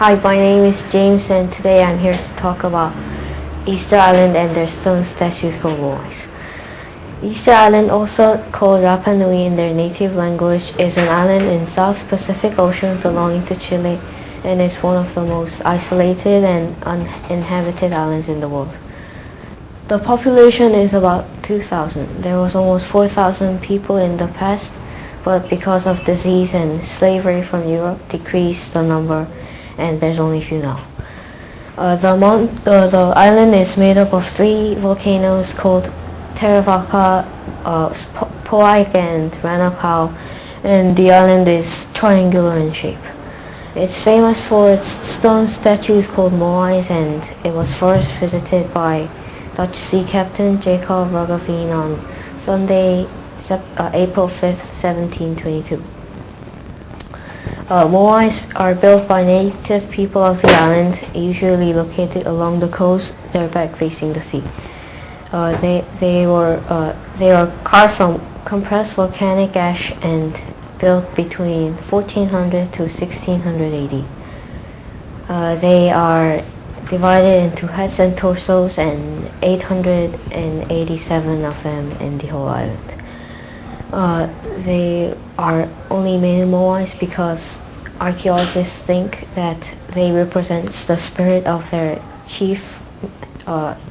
Hi, my name is James and today I'm here to talk about Easter Island and their stone statues called moais. Easter Island, also called Rapa Nui in their native language, is an island in South Pacific Ocean belonging to Chile and is one of the most isolated and uninhabited islands in the world. The population is about 2,000. There was almost 4,000 people in the past, but because of disease and slavery from Europe decreased the number and there's only a few now. The island is made up of 3 volcanoes called Teravaka, Poike and Ranakau, and the island is triangular in shape. It's famous for its stone statues called moais, and it was first visited by Dutch sea captain Jacob Roggeveen on Sunday, April 5th, 1722. Moais are built by native people of the island, usually located along the coast, their back facing the sea. They were carved from compressed volcanic ash and built between 1400 to 1600 AD. They are divided into heads and torsos, and 887 of them in the whole island. They are only made moais because archaeologists think that they represent the spirit of their chief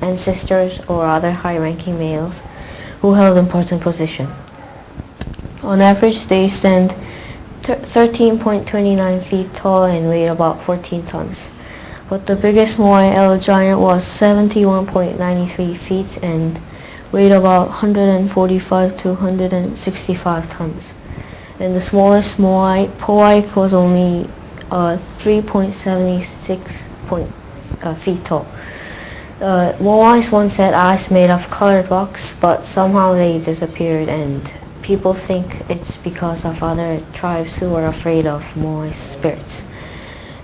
ancestors or other high-ranking males who held important position. On average, they stand 13.29 feet tall and weigh about 14 tons. But the biggest moai, El Giant, was 71.93 feet and weighed about 145 to 165 tons. And the smallest moai, Poike, was only 3.76 feet tall. Moais once had eyes made of colored rocks, but somehow they disappeared, and people think it's because of other tribes who were afraid of moais spirits.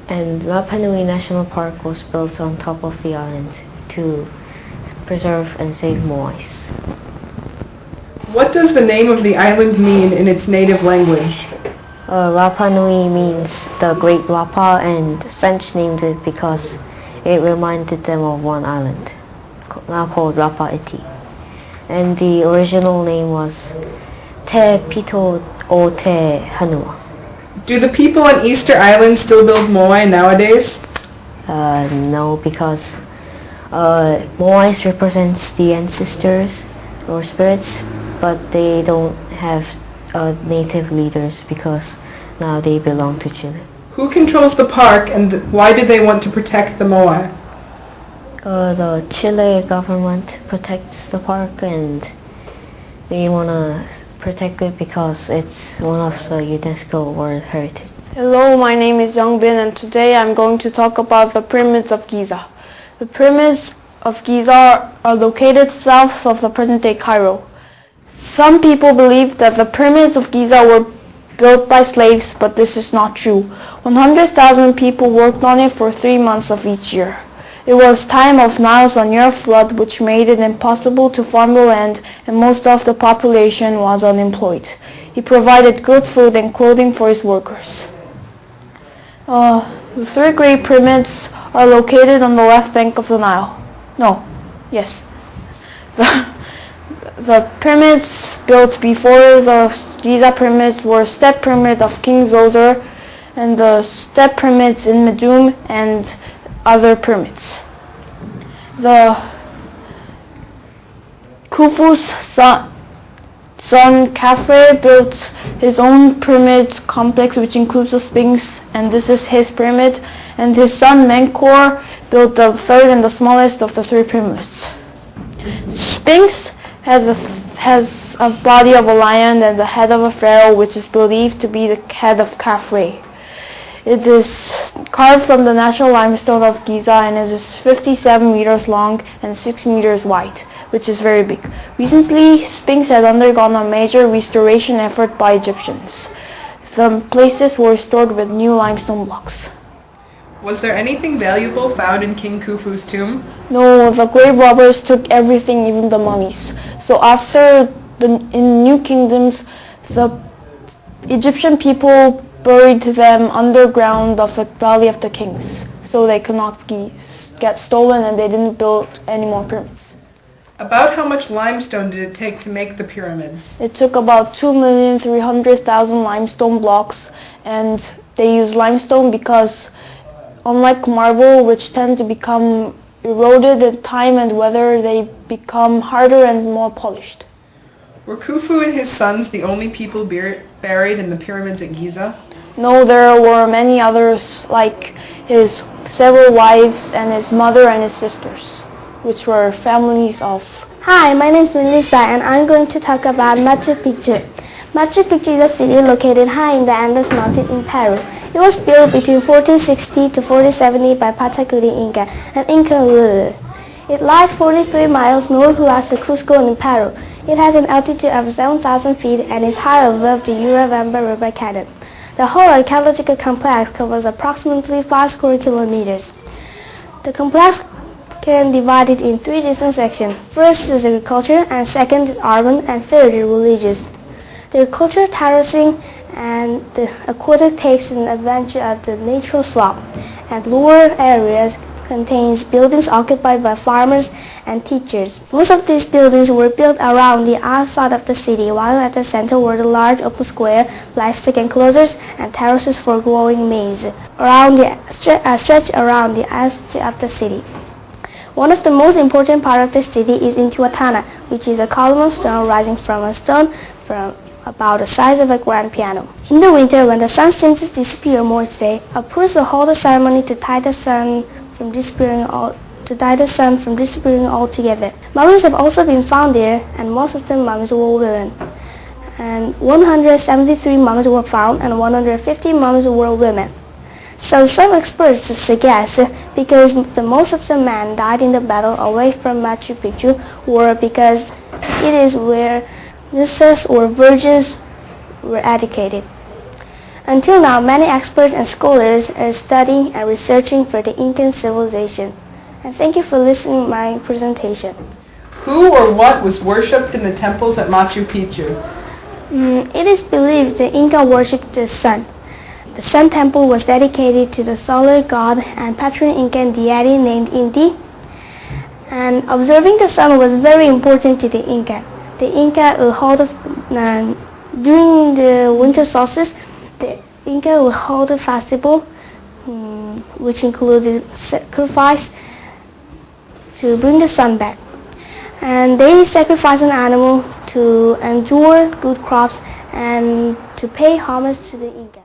And Rapa Nui National Park was built on top of the island to preserve and save moais. What does the name of the island mean in its native language? Rapa Nui means the Great Rapa, and French named it because it reminded them of one island, now called Rapa Iti. And the original name was Te Pito o Te Hanua. Do the people on Easter Island still build moai nowadays? No, because moais represents the ancestors or spirits, but they don't have native leaders because now they belong to Chile. Who controls the park, and why do they want to protect the moai? The Chile government protects the park, and they want to protect it because it's one of the UNESCO World Heritage. Hello, my name is Young Bin, and today I'm going to talk about the pyramids of Giza. The pyramids of Giza are located south of the present-day Cairo. Some people believe that the pyramids of Giza were built by slaves, but this is not true. 100,000 people worked on it for 3 months of each year. It was time of Nile's near flood, which made it impossible to farm the land, and most of the population was unemployed. He provided good food and clothing for his workers. The 3 great pyramids are located on the left bank of the Nile. The pyramids built before the Giza pyramids were Step Pyramid of King Zoser and the Step Pyramids in Meidum and other pyramids. The Khufu's son Khafre built his own pyramid complex, which includes the Sphinx, and this is his pyramid, and his son Menkaure built the third and the smallest of the 3 pyramids. Sphinx has a body of a lion and the head of a pharaoh, which is believed to be the head of Khafre. It is carved from the natural limestone of Giza, and it is 57 meters long and 6 meters wide, which is very big. Recently, Sphinx had undergone a major restoration effort by Egyptians. The places were restored with new limestone blocks. Was there anything valuable found in King Khufu's tomb? No, the grave robbers took everything, even the mummies. So after in New Kingdoms, the Egyptian people buried them underground of the Valley of the Kings, so they could not get stolen and they didn't build any more pyramids. About how much limestone did it take to make the pyramids? It took about 2,300,000 limestone blocks, and they used limestone because, unlike marble, which tend to become eroded in time and weather, they become harder and more polished. Were Khufu and his sons the only people buried in the pyramids at Giza? No, there were many others, like his several wives and his mother and his sisters, which were families of... Hi, my name is Melissa and I'm going to talk about Machu Picchu. Machu Picchu is a city located high in the Andes Mountain in Peru. It was built between 1460 to 1470 by Pachacudi Inca, an Inca ruler. It lies 43 miles northwest of Cusco in Peru. It has an altitude of 7,000 feet and is high above the Urubamba River Canyon. The whole archaeological complex covers approximately 5 square kilometers. The complex can be divided in 3 distinct sections. First is agriculture, and second is urban, and third is religious. The agriculture, terracing, and the aquatic takes an advantage of the natural slope, and lower areas contains buildings occupied by farmers and teachers. Most of these buildings were built around the outside of the city, while at the center were the large open square, livestock enclosures, and terraces for growing maize, stretched around the edge of the city. One of the most important parts of the city is Intihuatana, which is a column of stone rising from a stone from about the size of a grand piano. In the winter, when the sun seems to disappear more each day, a priest will hold a ceremony to tie the sun from disappearing altogether. Mummies have also been found there, and most of the mummies were women. And 173 mummies were found, and 150 mummies were women. So some experts suggest because most of the men died in the battle away from Machu Picchu were because it is where nurses or virgins were educated. Until now, many experts and scholars are studying and researching for the Incan civilization. And thank you for listening to my presentation. Who or what was worshipped in the temples at Machu Picchu? It is believed the Inca worshipped the sun. The Sun Temple was dedicated to the solar god and patron Incan deity named Inti. And observing the sun was very important to the Inca. The Inca will hold during the winter solstice, the Inca will hold a festival which included sacrifice to bring the sun back. And they sacrifice an animal to ensure good crops and to pay homage to the Inca.